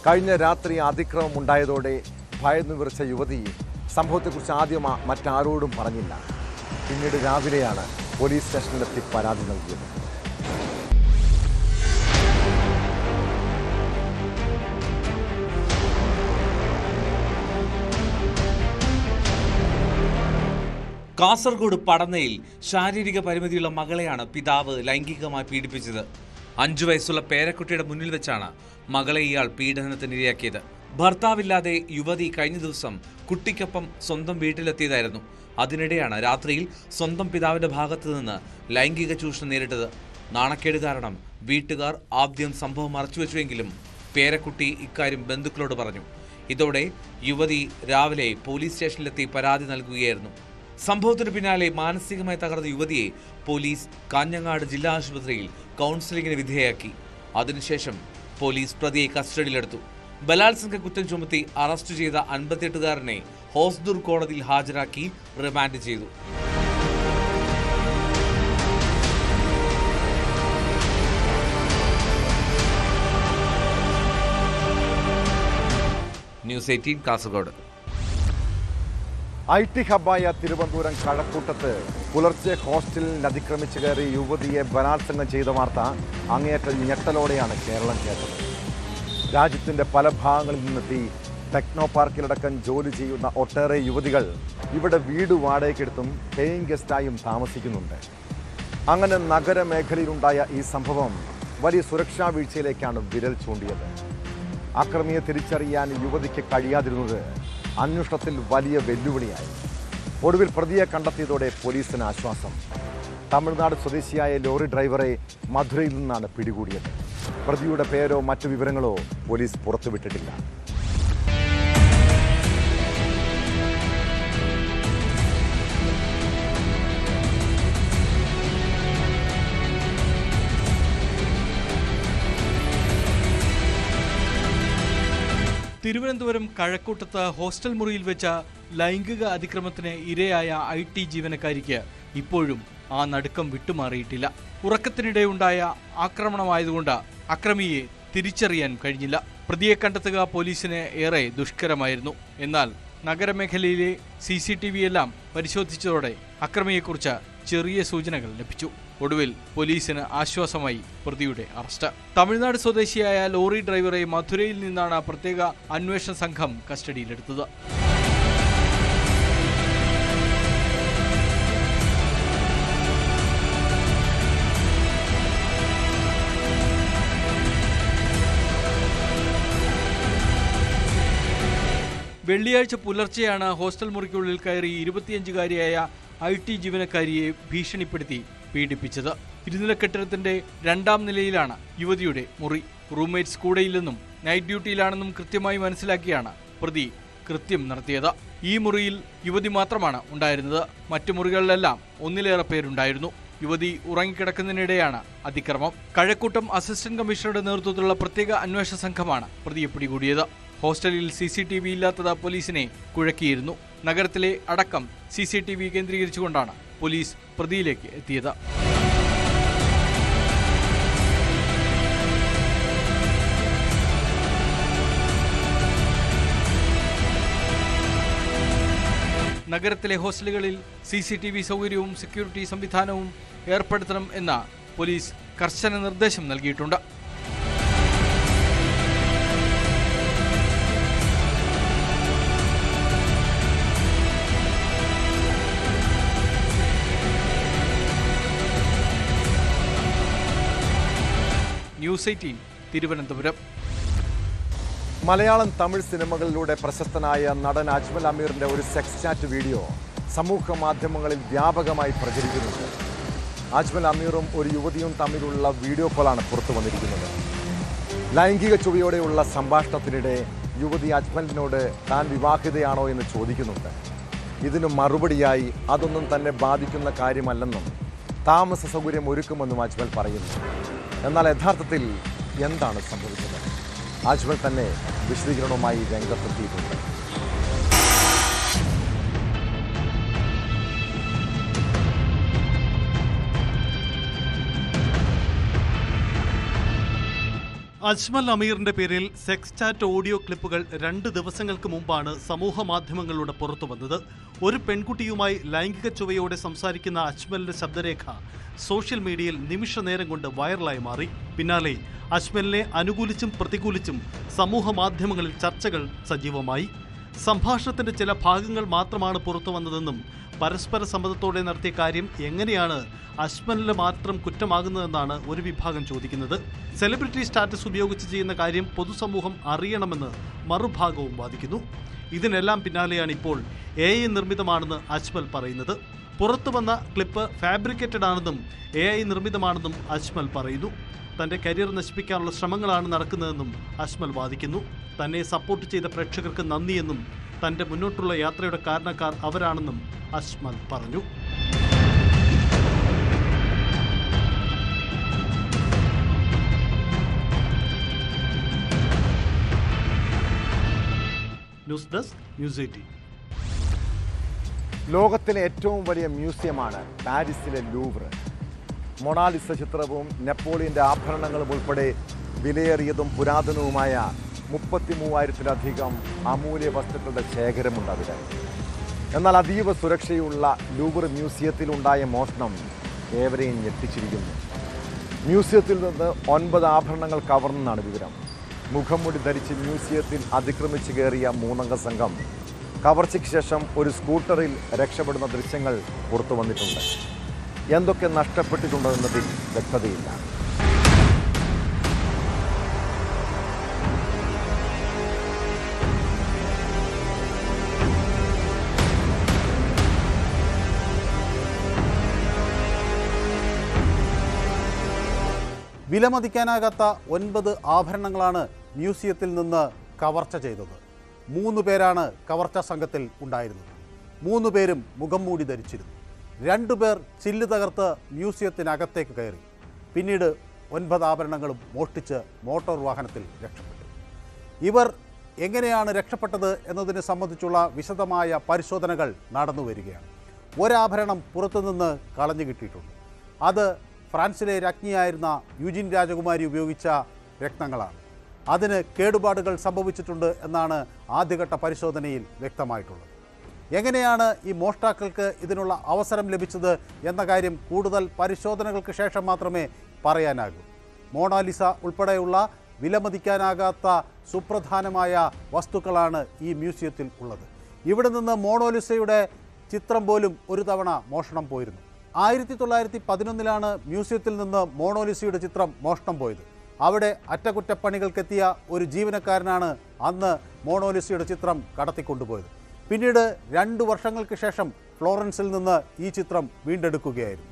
കഴിഞ്ഞ രാത്രി അതിക്രമം ഉണ്ടായതോടെ ഭയന്നു വിറച്ച യുവതി സംഭവത്തെക്കുറിച്ച് ആദ്യം മറ്റാരോടും പറഞ്ഞില്ല. പിന്നീട് രാവിലെയാണ് പോലീസ് സ്റ്റേഷനിലെത്തി പരാതി നൽകിയത്. കാസർഗോഡ് പടന്നയിൽ ശാരീരിക പരിമിതിയുള്ള മകളെയാണ് പിതാവ് ലൈംഗികമായി പീഡിപ്പിച്ചത്. 5 വയസ്സുള്ള പേരക്കുട്ടിയുടെ മുന്നിൽ വെച്ചാണ് മകളെ ഇയാൾ പീഡനത്തിനിരയാക്കിയത്. ഭർത്താവില്ലാതെ യുവതി കഴിഞ്ഞ ദിവസം കുട്ടിക്കൊപ്പം സ്വന്തം വീട്ടിലെത്തിയതായിരുന്നു. അതിനിടെയാണ് രാത്രിയിൽ സ്വന്തം പിതാവിന്റെ ഭാഗത്തു നിന്ന് ലൈംഗിക ചൂഷണം നേരിട്ടത്. നാണക്കേട് കാരണം വീട്ടുകാർ ആദ്യം സംഭവം മറച്ചുവെച്ചുവെങ്കിലും പേരക്കുട്ടി ഇക്കാര്യം ബന്ധുക്കളോട് പറഞ്ഞു. ഇതോടെ യുവതി രാവിലെ പോലീസ് സ്റ്റേഷനിലെത്തി പരാതി നൽകുകയായിരുന്നു. സംഭവത്തിന് പിന്നാലെ മാനസികമായി തകർന്ന യുവതിയെ പോലീസ് കാഞ്ഞങ്ങാട് ജില്ലാ ആശുപത്രിയിൽ കൗൺസിലിംഗിന് വിധേയയാക്കി. അതിനുശേഷം പോലീസ് പ്രതിയെ കസ്റ്റഡിയിലെടുത്തു. ബലാത്സംഗ കുറ്റം ചുമത്തി അറസ്റ്റ് ചെയ്ത 58-കാരനെ ഹോസ്ദുർ കോടതിയിൽ ഹാജരാക്കി റിമാൻഡ് ചെയ്തു. ന്യൂസ് 18 കാസർഗോഡ്. IT ഹബ്ബായ തിരുവനന്തപുരം കഴക്കൂട്ടത്ത് പുലർച്ചെ ഹോസ്റ്റലിൽ അതിക്രമിച്ച് കയറി യുവതിയെ ബലാത്സംഗം ചെയ്ത വാർത്ത അങ്ങേയറ്റം ഞെട്ടലോടെയാണ് കേരളം കേട്ടത്. രാജ്യത്തിൻ്റെ പല ഭാഗങ്ങളിൽ നിന്നെത്തി ടെക്നോ പാർക്കിലടക്കം ജോലി ചെയ്യുന്ന ഒട്ടേറെ യുവതികൾ ഇവിടെ വീട് വാടകയ്ക്കെടുത്തും പേയിങ് ഗസ്റ്റായും താമസിക്കുന്നുണ്ട്. അങ്ങനെ നഗരമേഖലയിലുണ്ടായ ഈ സംഭവം വലിയ സുരക്ഷാ വീഴ്ചയിലേക്കാണ് വിരൽ ചൂണ്ടിയത്. അക്രമിയെ തിരിച്ചറിയാൻ യുവതിക്ക് കഴിയാതിരുന്നത് അന്വേഷണത്തിൽ വലിയ വെല്ലുവിളിയായി. ഒടുവിൽ പ്രതിയെ കണ്ടെത്തിയതോടെ പോലീസിന് ആശ്വാസം. തമിഴ്നാട് സ്വദേശിയായ ലോറി ഡ്രൈവറെ മധുരയിൽ നിന്നാണ് പിടികൂടിയത്. പ്രതിയുടെ പേരോ മറ്റു വിവരങ്ങളോ പോലീസ് പുറത്തുവിട്ടിട്ടില്ല. തിരുവനന്തപുരം കഴക്കൂട്ടത്ത് ഹോസ്റ്റൽ മുറിയിൽ വെച്ച ലൈംഗിക അതിക്രമത്തിന് ഇരയായ IT ജീവനക്കാരിക്ക് ഇപ്പോഴും ആ നടുക്കം വിട്ടുമാറിയിട്ടില്ല. ഉറക്കത്തിനിടെയുണ്ടായ ആക്രമണമായതുകൊണ്ട് അക്രമിയെ തിരിച്ചറിയാൻ കഴിഞ്ഞില്ല. പ്രതിയെ കണ്ടെത്തുക പോലീസിന് ഏറെ ദുഷ്കരമായിരുന്നു. എന്നാൽ നഗരമേഖലയിലെ CCTV എല്ലാം പരിശോധിച്ചതോടെ അക്രമിയെക്കുറിച്ച് ചെറിയ സൂചനകൾ ലഭിച്ചു. ഒടുവിൽ പോലീസിന് ആശ്വാസമായി പ്രതിയുടെ അറസ്റ്റ്. തമിഴ്നാട് സ്വദേശിയായ ലോറി ഡ്രൈവറെ മധുരയിൽ നിന്നാണ് പ്രത്യേക അന്വേഷണ സംഘം കസ്റ്റഡിയിലെടുത്തത്. വെള്ളിയാഴ്ച പുലർച്ചെയാണ് ഹോസ്റ്റൽ മുറിക്കുള്ളിൽ കയറി 25-കാരിയായ IT ജീവനക്കാരിയെ ഭീഷണിപ്പെടുത്തി പീഡിപ്പിച്ചത്. ഇരുനില കെട്ടിടത്തിന്റെ 2ാം നിലയിലാണ് യുവതിയുടെ മുറി. റൂംമേറ്റ്സ് കൂടെയില്ലെന്നും നൈറ്റ് ഡ്യൂട്ടിയിലാണെന്നും കൃത്യമായി മനസ്സിലാക്കിയാണ് പ്രതി കൃത്യം നടത്തിയത്. ഈ മുറിയിൽ യുവതി മാത്രമാണ് ഉണ്ടായിരുന്നത്. മറ്റു മുറികളിലെല്ലാം ഒന്നിലേറെ പേരുണ്ടായിരുന്നു. യുവതി ഉറങ്ങിക്കിടക്കുന്നതിനിടെയാണ് അതിക്രമം. കഴക്കൂട്ടം അസിസ്റ്റന്റ് കമ്മീഷണറുടെ നേതൃത്വത്തിലുള്ള പ്രത്യേക അന്വേഷണ സംഘമാണ് പ്രതിയെ പിടികൂടിയത്. ഹോസ്റ്റലിൽ CCTV ഇല്ലാത്തത് പോലീസിനെ കുഴക്കിയിരുന്നു. നഗരത്തിലെ അടക്കം CCTV കേന്ദ്രീകരിച്ചുകൊണ്ടാണ് പോലീസ് പ്രതിയിലേക്ക് എത്തിയത്. നഗരത്തിലെ ഹോസ്റ്റലുകളിൽ CCTV സൗകര്യവും സെക്യൂരിറ്റി സംവിധാനവും ഏർപ്പെടുത്തണം എന്ന പോലീസ് കർശന നിർദ്ദേശം നൽകിയിട്ടുണ്ട്. ന്യൂസ് 18 തിരുവനന്തപുരം. മലയാളം തമിഴ് സിനിമകളിലൂടെ പ്രശസ്തനായ നടൻ അജ്മൽ അമീറിന്റെ ഒരു സെക്സ് ചാറ്റ് വീഡിയോ സമൂഹ മാധ്യമങ്ങളിൽ വ്യാപകമായി പ്രചരിക്കുന്നുണ്ട്. അജ്മൽ അമീറും ഒരു യുവതിയും തമ്മിലുള്ള വീഡിയോ കോളാണ് പുറത്തു വന്നിരിക്കുന്നത്. ലൈംഗിക ചുവയോടെയുള്ള സംഭാഷണത്തിനിടെ യുവതി അജ്മലിനോട് താൻ വിവാഹിതയാണോ എന്ന് ചോദിക്കുന്നുണ്ട്. ഇതിനു മറുപടിയായി അതൊന്നും തന്നെ ബാധിക്കുന്ന കാര്യമല്ലെന്നും താമസ സൗകര്യം ഒരുക്കുമെന്നും അജ്മൽ പറയുന്നു. എന്നാൽ യഥാർത്ഥത്തിൽ എന്താണ് സംഭവിച്ചത്? അജ്മൽ തന്നെ വിശദീകരണവുമായി രംഗത്തെത്തിയിട്ടുണ്ട്. അജ്മൽ അമീറിന്റെ പേരിൽ സെക്സ് ചാറ്റ് ഓഡിയോ ക്ലിപ്പുകൾ 2 ദിവസങ്ങൾക്ക് മുമ്പാണ് സമൂഹ മാധ്യമങ്ങളിലൂടെ പുറത്തു വന്നത്. ഒരു പെൺകുട്ടിയുമായി ലൈംഗിക ചുവയോടെ സംസാരിക്കുന്ന അജ്മലിന്റെ ശബ്ദരേഖ സോഷ്യൽ മീഡിയയിൽ നിമിഷ നേരം കൊണ്ട് വൈറലായി മാറി. പിന്നാലെ അജ്മലിനെ അനുകൂലിച്ചും പ്രതികൂലിച്ചും സമൂഹ മാധ്യമങ്ങളിൽ ചർച്ചകൾ സജീവമായി. സംഭാഷണത്തിന്റെ ചില ഭാഗങ്ങൾ മാത്രമാണ് പുറത്തു വന്നതെന്നും പരസ്പര സമ്മതത്തോടെ നടത്തിയ കാര്യം എങ്ങനെയാണ് അജ്മലിന് മാത്രം കുറ്റമാകുന്നതെന്നാണ് ഒരു വിഭാഗം ചോദിക്കുന്നത്. സെലിബ്രിറ്റി സ്റ്റാറ്റസ് ഉപയോഗിച്ച് ചെയ്യുന്ന കാര്യം പൊതുസമൂഹം അറിയണമെന്ന് മറുഭാഗവും വാദിക്കുന്നു. ഇതിനെല്ലാം പിന്നാലെയാണ് ഇപ്പോൾ AI നിർമ്മിതമാണെന്ന് അജ്മൽ പറയുന്നത്. പുറത്തു വന്ന ക്ലിപ്പ് ഫാബ്രിക്കേറ്റഡ് ആണെന്നും AI നിർമ്മിതമാണെന്നും അജ്മൽ പറയുന്നു. തന്റെ കരിയർ നശിപ്പിക്കാനുള്ള ശ്രമങ്ങളാണ് നടക്കുന്നതെന്നും അജ്മൽ വാദിക്കുന്നു. തന്നെ സപ്പോർട്ട് ചെയ്ത പ്രേക്ഷകർക്ക് നന്ദിയെന്നും തന്റെ മുന്നോട്ടുള്ള യാത്രയുടെ കാരണക്കാർ അവരാണെന്നും അജ്മൽ പറഞ്ഞു. News desk news 18. ലോകത്തിലെ ഏറ്റവും വലിയ മ്യൂസിയമാണ് പാരീസിലെ ലൂവ്ർ. മൊണാലിസ ചിത്രവും നെപ്പോളിയന്റെ ആഭരണങ്ങളും ഉൾപ്പെടെ വിലയേറിയതും പുരാതനവുമായ 33,000-ലധികം അമൂല്യ വസ്തുക്കളുടെ ശേഖരമുണ്ട് അവിടെ. എന്നാൽ അതീവ സുരക്ഷയുള്ള ലൂവ്ർ മ്യൂസിയത്തിലുണ്ടായ മോഷണം ഏവരെയും ഞെട്ടിച്ചിരിക്കുന്നു. മ്യൂസിയത്തിൽ നിന്ന് 9 ആഭരണങ്ങൾ കവർന്നെന്നാണ് വിവരം. മുഖംമൂടി ധരിച്ച് മ്യൂസിയത്തിൽ അതിക്രമിച്ച് കയറിയ 3-അംഗ സംഘം കവർച്ചയ്ക്ക് ശേഷം ഒരു സ്കൂട്ടറിൽ രക്ഷപ്പെടുന്ന ദൃശ്യങ്ങൾ പുറത്തു വന്നിട്ടുണ്ട്. എന്തൊക്കെ നഷ്ടപ്പെട്ടിട്ടുണ്ടെന്നതിൽ വ്യക്തതയില്ല. വിലമതിക്കാനാകാത്ത 9 ആഭരണങ്ങളാണ് മ്യൂസിയത്തിൽ നിന്ന് കവർച്ച ചെയ്തത്. 3 പേരാണ് കവർച്ചാ സംഘത്തിൽ ഉണ്ടായിരുന്നത്. 3 പേരും മുഖം മൂടി ധരിച്ചിരുന്നു. 2 പേർ ചില്ല് തകർത്ത് മ്യൂസിയത്തിനകത്തേക്ക് കയറി. പിന്നീട് 9 ആഭരണങ്ങളും മോഷ്ടിച്ച് മോട്ടോർ വാഹനത്തിൽ രക്ഷപ്പെട്ടു. ഇവർ എങ്ങനെയാണ് രക്ഷപ്പെട്ടത് എന്നതിനെ സംബന്ധിച്ചുള്ള വിശദമായ പരിശോധനകൾ നടന്നു വരികയാണ്. ഒരാഭരണം പുറത്തുനിന്ന് കളഞ്ഞു കിട്ടിയിട്ടുണ്ട്. അത് ഫ്രാൻസിലെ രാജ്ഞിയായിരുന്ന യുജിൻ രാജകുമാരി ഉപയോഗിച്ച രത്നങ്ങളാണ്. അതിന് കേടുപാടുകൾ സംഭവിച്ചിട്ടുണ്ട് എന്നാണ് ആദ്യഘട്ട പരിശോധനയിൽ വ്യക്തമായിട്ടുള്ളത്. എങ്ങനെയാണ് ഈ മോഷ്ടാക്കൾക്ക് ഇതിനുള്ള അവസരം ലഭിച്ചത് എന്ന കാര്യം കൂടുതൽ പരിശോധനകൾക്ക് ശേഷം മാത്രമേ പറയാനാകൂ. മൊണാലിസ ഉൾപ്പെടെയുള്ള വിലമതിക്കാനാകാത്ത സുപ്രധാനമായ വസ്തുക്കളാണ് ഈ മ്യൂസിയത്തിൽ ഉള്ളത്. ഇവിടെ നിന്ന് മൊണാലിസയുടെ ചിത്രം പോലും ഒരു തവണ മോഷണം പോയിരുന്നു. 1911 മ്യൂസിയത്തിൽ നിന്ന് മൊണാലിസയുടെ ചിത്രം മോഷണം പോയത്. അവിടെ അറ്റകുറ്റപ്പണികൾക്കെത്തിയ ഒരു ജീവനക്കാരനാണ് അന്ന് മോണോലിസയുടെ ചിത്രം കടത്തിക്കൊണ്ടുപോയത്. പിന്നീട് 2 വർഷങ്ങൾക്ക് ശേഷം ഫ്ലോറൻസിൽ നിന്ന് ഈ ചിത്രം വീണ്ടെടുക്കുകയായിരുന്നു.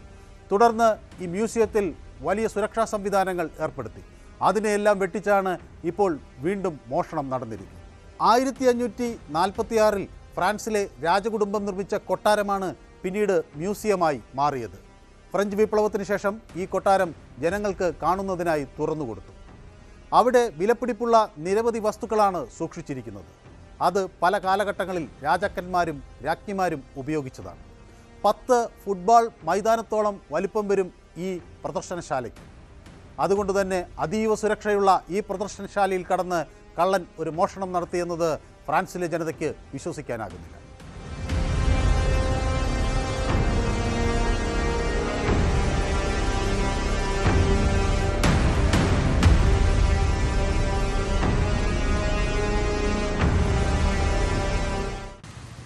തുടർന്ന് ഈ മ്യൂസിയത്തിൽ വലിയ സുരക്ഷാ സംവിധാനങ്ങൾ ഏർപ്പെടുത്തി. അതിനെയെല്ലാം വെട്ടിച്ചാണ് ഇപ്പോൾ വീണ്ടും മോഷണം നടന്നിരിക്കുന്നത്. 1546 ഫ്രാൻസിലെ രാജകുടുംബം നിർമ്മിച്ച കൊട്ടാരമാണ് പിന്നീട് മ്യൂസിയമായി മാറിയത്. ഫ്രഞ്ച് വിപ്ലവത്തിന് ശേഷം ഈ കൊട്ടാരം ജനങ്ങൾക്ക് കാണുന്നതിനായി തുറന്നുകൊടുത്തു. അവിടെ വിലപിടിപ്പുള്ള നിരവധി വസ്തുക്കളാണ് സൂക്ഷിച്ചിരിക്കുന്നത്. അത് പല കാലഘട്ടങ്ങളിൽ രാജാക്കന്മാരും രാജ്ഞിമാരും ഉപയോഗിച്ചതാണ്. 10 ഫുട്ബോൾ മൈതാനത്തോളം വലിപ്പം വരും ഈ പ്രദർശനശാലയ്ക്ക്. അതുകൊണ്ട് തന്നെ അതീവ സുരക്ഷയുള്ള ഈ പ്രദർശനശാലയിൽ കടന്ന് കള്ളൻ ഒരു മോഷണം നടത്തിയെന്നത് ഫ്രാൻസിലെ ജനതയ്ക്ക് വിശ്വസിക്കാനാകുന്നില്ല.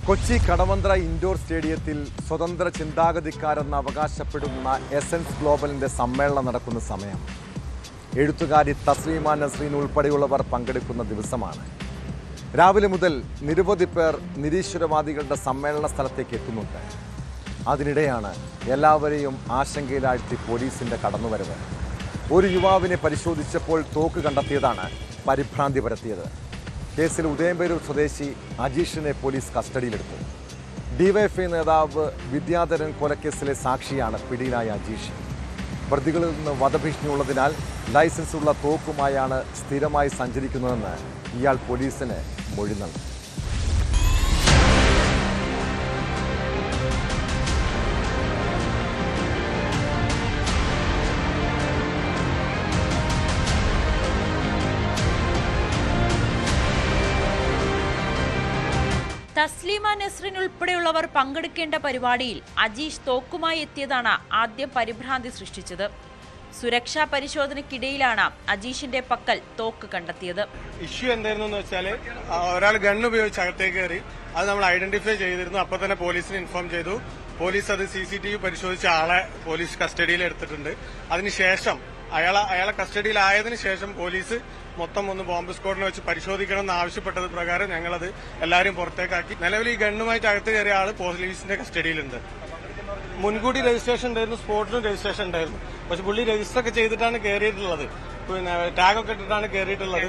കൊച്ചി കടവന്ത്ര ഇൻഡോർ സ്റ്റേഡിയത്തിൽ സ്വതന്ത്ര ചിന്താഗതിക്കാരെന്ന് അവകാശപ്പെടുന്ന എസൻസ് ഗ്ലോബലിൻ്റെ സമ്മേളനം നടക്കുന്ന സമയം. എഴുത്തുകാരി തസ്ലീമ നസ്രീൻ ഉൾപ്പെടെയുള്ളവർ പങ്കെടുക്കുന്ന ദിവസമാണ്. രാവിലെ മുതൽ നിരവധി പേർ നിരീശ്വരവാദികളുടെ സമ്മേളന സ്ഥലത്തേക്ക് എത്തുന്നുണ്ട്. അതിനിടെയാണ് എല്ലാവരെയും ആശങ്കയിലാഴ്ത്തി പോലീസിൻ്റെ കടന്നുവരവ്. ഒരു യുവാവിനെ പരിശോധിച്ചപ്പോൾ തോക്ക് കണ്ടെത്തിയതാണ് പരിഭ്രാന്തി പരത്തിയത്. കേസിൽ ഉദയംപേരൂർ സ്വദേശി അജീഷിനെ പോലീസ് കസ്റ്റഡിയിലെടുത്തു. ഡിവൈഎഫ്ഐ നേതാവ് വിദ്യാധരൻ കൊലക്കേസിലെ സാക്ഷിയാണ് പിടിയിലായ അജീഷ്. പ്രതികളിൽ നിന്ന് വധഭീഷണിയുള്ളതിനാൽ ലൈസൻസുള്ള തോക്കുമായാണ് സ്ഥിരമായി സഞ്ചരിക്കുന്നതെന്ന് ഇയാൾ പോലീസിന് മൊഴി നൽകി. തസ്ലീമ നസ്രീൻ ഉൾപ്പെടെയുള്ളവർ പങ്കെടുക്കേണ്ട പരിപാടിയിൽ അജീഷ് തോക്കുമായി എത്തിയതാണ് ആദ്യം പരിഭ്രാന്തി സൃഷ്ടിച്ചത്. സുരക്ഷാ പരിശോധനയ്ക്കിടയിലാണ് അജീഷിന്റെ പക്കൽ തോക്ക് കണ്ടെത്തിയത്. ഇഷ്യൂ എന്തായിരുന്നു എന്ന് വെച്ചാൽ ഒരാൾ ഗൺ ഉപയോഗിച്ച് അകത്തേക്ക് കയറി. അത് നമ്മൾ ഐഡന്റിഫൈ ചെയ്തിരുന്നു. അപ്പോൾ തന്നെ പോലീസിന് ഇൻഫോം ചെയ്തു. പോലീസ് അത് CCTV പരിശോധിച്ച ആളെ പോലീസ് കസ്റ്റഡിയിൽ എടുത്തിട്ടുണ്ട്. അതിനുശേഷം അയാളെ കസ്റ്റഡിയിലായതിനു ശേഷം പോലീസ് മൊത്തം ഒന്ന് ബോംബ് സ്ക്വാഡിനെ വെച്ച് പരിശോധിക്കണം എന്ന് ആവശ്യപ്പെട്ടത് പ്രകാരം ഞങ്ങളത് എല്ലാവരും പുറത്തേക്കാക്കി. നിലവിൽ ഈ ഗണ്ണുമായിട്ട് അകത്ത് കയറിയ ആള് പോലീസിന്റെ കസ്റ്റഡിയിലുണ്ട്. മുൻകൂട്ടി രജിസ്ട്രേഷൻ ഉണ്ടായിരുന്നു, സ്പോട്ടിലും രജിസ്ട്രേഷൻ ഉണ്ടായിരുന്നു. പക്ഷെ പുള്ളി രജിസ്റ്റർ ഒക്കെ ചെയ്തിട്ടാണ് കയറിയിട്ടുള്ളത്. പിന്നെ ടാഗൊക്കെ ഇട്ടിട്ടാണ് കയറിയിട്ടുള്ളത്.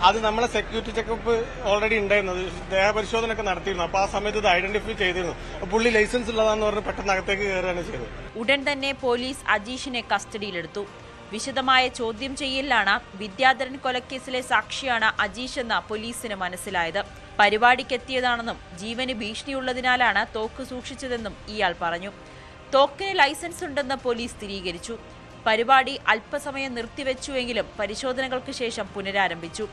അത് നമ്മളെ സെക്യൂരിറ്റി ചെക്കപ്പ് ഓൾറെഡി ഉണ്ടായിരുന്നു. ദേഹപരിശോധന ഒക്കെ നടത്തിയിരുന്നു. അപ്പൊ ആ സമയത്ത് ഇത് ഐഡന്റിഫൈ ചെയ്തിരുന്നു. പുള്ളി ലൈസൻസ് ഉള്ളതാന്ന് പറഞ്ഞ് പെട്ടെന്ന് അകത്തേക്ക് കയറുകയാണ് ചെയ്തത്. ഉടൻ തന്നെ പോലീസ് അജീഷിനെ കസ്റ്റഡിയിലെടുത്തു. വിശദമായ ചോദ്യം ചെയ്യലിലാണ് വിദ്യാധരൻ കൊലക്കേസിലെ സാക്ഷിയാണ് അജീഷ് എന്ന് പോലീസിന് മനസ്സിലായത്. പരിപാടിക്കെത്തിയതാണെന്നും ജീവന് ഭീഷണിയുള്ളതിനാലാണ് തോക്ക് സൂക്ഷിച്ചതെന്നും ഇയാൾ പറഞ്ഞു. തോക്കിന് ലൈസൻസ് ഉണ്ടെന്ന് പോലീസ് സ്ഥിരീകരിച്ചു. പരിപാടി അല്പസമയം നിർത്തിവെച്ചുവെങ്കിലും പരിശോധനകൾക്ക് ശേഷം പുനരാരംഭിച്ചു.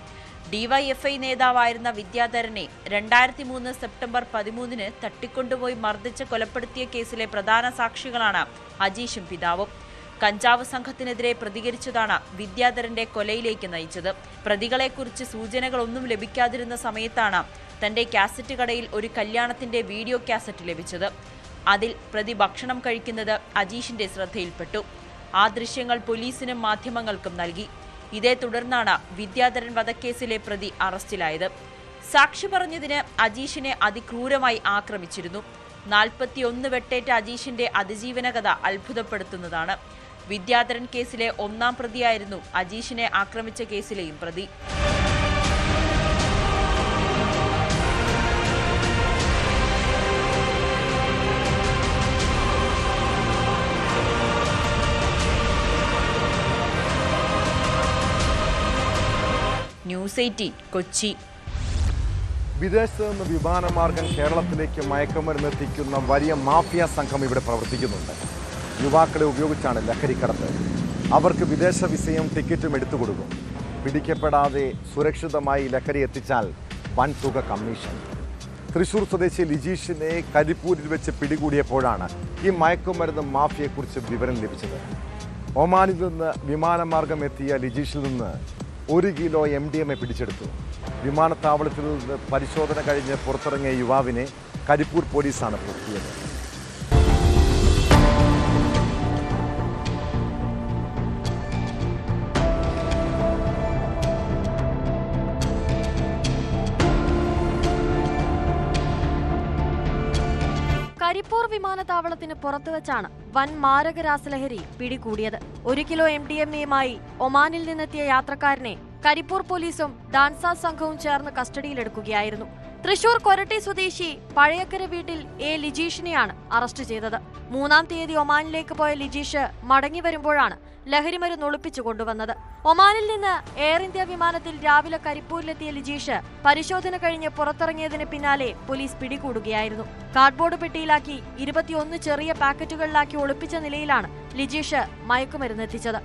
ഡിവൈഎഫ്ഐ നേതാവായിരുന്ന വിദ്യാധരനെ 2003 സെപ്റ്റംബർ 13 തട്ടിക്കൊണ്ടുപോയി മർദ്ദിച്ച് കൊലപ്പെടുത്തിയ കേസിലെ പ്രധാന സാക്ഷികളാണ് അജീഷും പിതാവും. കഞ്ചാവ് സംഘത്തിനെതിരെ പ്രതികരിച്ചതാണ് വിദ്യാധരന്റെ കൊലയിലേക്ക് നയിച്ചത്. പ്രതികളെക്കുറിച്ച് സൂചനകളൊന്നും ലഭിക്കാതിരുന്ന സമയത്താണ് തന്റെ കാസറ്റ് കടയിൽ ഒരു കല്യാണത്തിന്റെ വീഡിയോ കാസറ്റ് ലഭിച്ചത്. അതിൽ പ്രതി ഭക്ഷണം കഴിക്കുന്നത് അജീഷിന്റെ ശ്രദ്ധയിൽപ്പെട്ടു. ആ ദൃശ്യങ്ങൾ പോലീസിനും മാധ്യമങ്ങൾക്കും നൽകി. ഇതേ തുടർന്നാണ് വിദ്യാധരൻ വധക്കേസിലെ പ്രതി അറസ്റ്റിലായത്. സാക്ഷി പറഞ്ഞതിന് അജീഷിനെ അതിക്രൂരമായി ആക്രമിച്ചിരുന്നു. 41 വെട്ടേറ്റ അജീഷിന്റെ അതിജീവന കഥ അത്ഭുതപ്പെടുത്തുന്നതാണ്. വിദ്യാധരൻ കേസിലെ 1ാം പ്രതിയായിരുന്നു അജീഷിനെ ആക്രമിച്ച കേസിലെയും പ്രതി. ന്യൂസ് 18 കൊച്ചി. വിദേശത്ത് നിന്ന് വിമാനമാർഗം കേരളത്തിലേക്ക് മയക്കുമരുന്ന് എത്തിക്കുന്ന വലിയ മാഫിയ സംഘം ഇവിടെ പ്രവർത്തിക്കുന്നുണ്ട്. യുവാക്കളെ ഉപയോഗിച്ചാണ് ലഹരിക്കടത്ത്. അവർക്ക് വിദേശ വിസയും ടിക്കറ്റും എടുത്തു കൊടുക്കും. പിടിക്കപ്പെടാതെ സുരക്ഷിതമായി ലഹരി എത്തിച്ചാൽ വൻ തുക കമ്മീഷൻ. തൃശൂർ സ്വദേശി ലിജീഷിനെ കരിപ്പൂരിൽ വെച്ച് പിടികൂടിയപ്പോഴാണ് ഈ മയക്കുമരുന്ന് മാഫിയയെക്കുറിച്ച് വിവരം ലഭിച്ചത്. ഒമാനിൽ നിന്ന് വിമാനമാർഗം എത്തിയ ലിജീഷിൽ നിന്ന് 1 കിലോ MDMA പിടിച്ചെടുത്തു. വിമാനത്താവളത്തിൽ നിന്ന് പരിശോധന കഴിഞ്ഞ് പുറത്തിറങ്ങിയ യുവാവിനെ കരിപ്പൂർ പോലീസാണ് പൊക്കിയത്. കരിപ്പൂർ വിമാനത്താവളത്തിന് പുറത്തുവച്ചാണ് വൻ മാരക രാസലഹരി പിടികൂടിയത്. 1 കിലോ MDMA-യുമായി ഒമാനിൽ നിന്നെത്തിയ യാത്രക്കാരനെ കരിപ്പൂർ പോലീസും ഡാൻസ സംഘവും ചേർന്ന് കസ്റ്റഡിയിലെടുക്കുകയായിരുന്നു. തൃശൂർ കൊരട്ടി സ്വദേശി പഴയക്കര വീട്ടിൽ ലിജീഷിനെയാണ് അറസ്റ്റ് ചെയ്തത്. 3-ാം തീയതി ഒമാനിലേക്ക് പോയ ലിജീഷ് മടങ്ങി വരുമ്പോഴാണ് ലഹരിമരുന്ന് ഒളിപ്പിച്ചു കൊണ്ടുവന്നത്. ഒമാനിൽ നിന്ന് എയർ ഇന്ത്യ വിമാനത്തിൽ രാവിലെ കരിപ്പൂരിലെത്തിയ ലിജീഷ് പരിശോധന കഴിഞ്ഞ് പുറത്തിറങ്ങിയതിന് പിന്നാലെ പോലീസ് പിടികൂടുകയായിരുന്നു. കാർഡ്ബോർഡ് പെട്ടിയിലാക്കി 21 ചെറിയ പാക്കറ്റുകളിലാക്കി ഒളിപ്പിച്ച നിലയിലാണ് ലിജീഷ് മയക്കുമരുന്ന് എത്തിച്ചത്.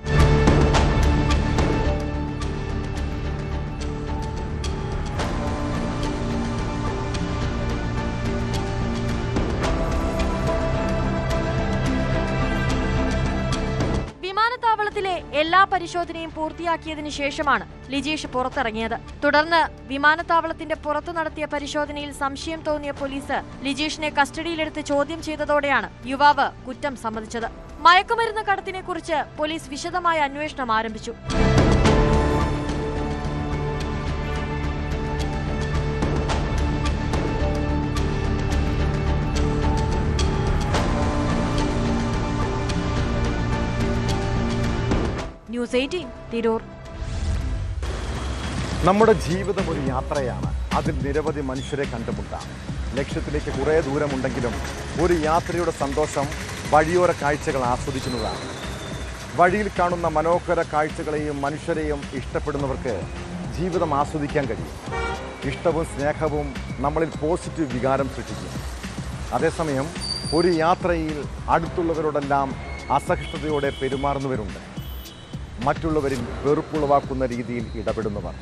വിമാനത്താവളത്തിലെ എല്ലാ പരിശോധനയും പൂർത്തിയാക്കിയതിനു ശേഷമാണ് ലിജീഷ് പുറത്തിറങ്ങിയത്. തുടർന്ന് വിമാനത്താവളത്തിന്റെ പുറത്തു നടത്തിയ പരിശോധനയിൽ സംശയം തോന്നിയ പോലീസ് ലിജീഷിനെ കസ്റ്റഡിയിലെടുത്ത് ചോദ്യം ചെയ്തതോടെയാണ് യുവാവ് കുറ്റം സമ്മതിച്ചത്. മയക്കുമരുന്ന് കടത്തിനെ കുറിച്ച് പോലീസ് വിശദമായ അന്വേഷണം ആരംഭിച്ചു. ന്യൂസ് 18 തിരൂർ. നമ്മുടെ ജീവിതം ഒരു യാത്രയാണ്. അതിൽ നിരവധി മനുഷ്യരെ കണ്ടുമുട്ടാം. ലക്ഷ്യത്തിലേക്ക് കുറേ ദൂരമുണ്ടെങ്കിലും ഒരു യാത്രയുടെ സന്തോഷം വഴിയോര കാഴ്ചകൾ ആസ്വദിക്കുന്നതാണ്. വഴിയിൽ കാണുന്ന മനോഹര കാഴ്ചകളെയും മനുഷ്യരെയും ഇഷ്ടപ്പെടുന്നവർക്ക് ജീവിതം ആസ്വദിക്കാൻ കഴിയും. ഇഷ്ടവും സ്നേഹവും നമ്മളിൽ പോസിറ്റീവ് വികാരം സൃഷ്ടിക്കും. അതേസമയം ഒരു യാത്രയിൽ അടുത്തുള്ളവരോടെല്ലാം അസഹിഷ്ണുതയോടെ പെരുമാറുന്നവരുണ്ട്. മറ്റുള്ളവരിൽ വെറുപ്പുളവാക്കുന്ന രീതിയിൽ ഇടപെടുന്നവർ.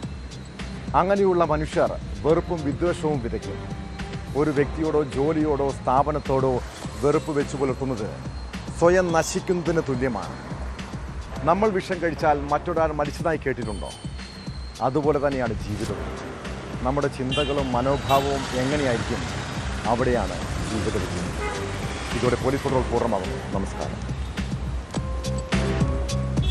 അങ്ങനെയുള്ള മനുഷ്യർ വെറുപ്പും വിദ്വേഷവും വിതയ്ക്കും. ഒരു വ്യക്തിയോടോ ജോലിയോടോ സ്ഥാപനത്തോടോ വെറുപ്പ് വെച്ചു പുലർത്തുന്നത് സ്വയം നശിക്കുന്നതിന് തുല്യമാണ്. നമ്മൾ വിഷം കഴിച്ചാൽ മറ്റൊരാൾ മരിച്ചതായി കേട്ടിട്ടുണ്ടോ? അതുപോലെ തന്നെയാണ് ജീവിതവും. നമ്മുടെ ചിന്തകളും മനോഭാവവും എങ്ങനെയായിരിക്കും, അവിടെയാണ് ജീവിത വിജയം. ഇതോടെ പോലീസ് പട്രോൾ പൂർണ്ണമാകുന്നു. നമസ്കാരം.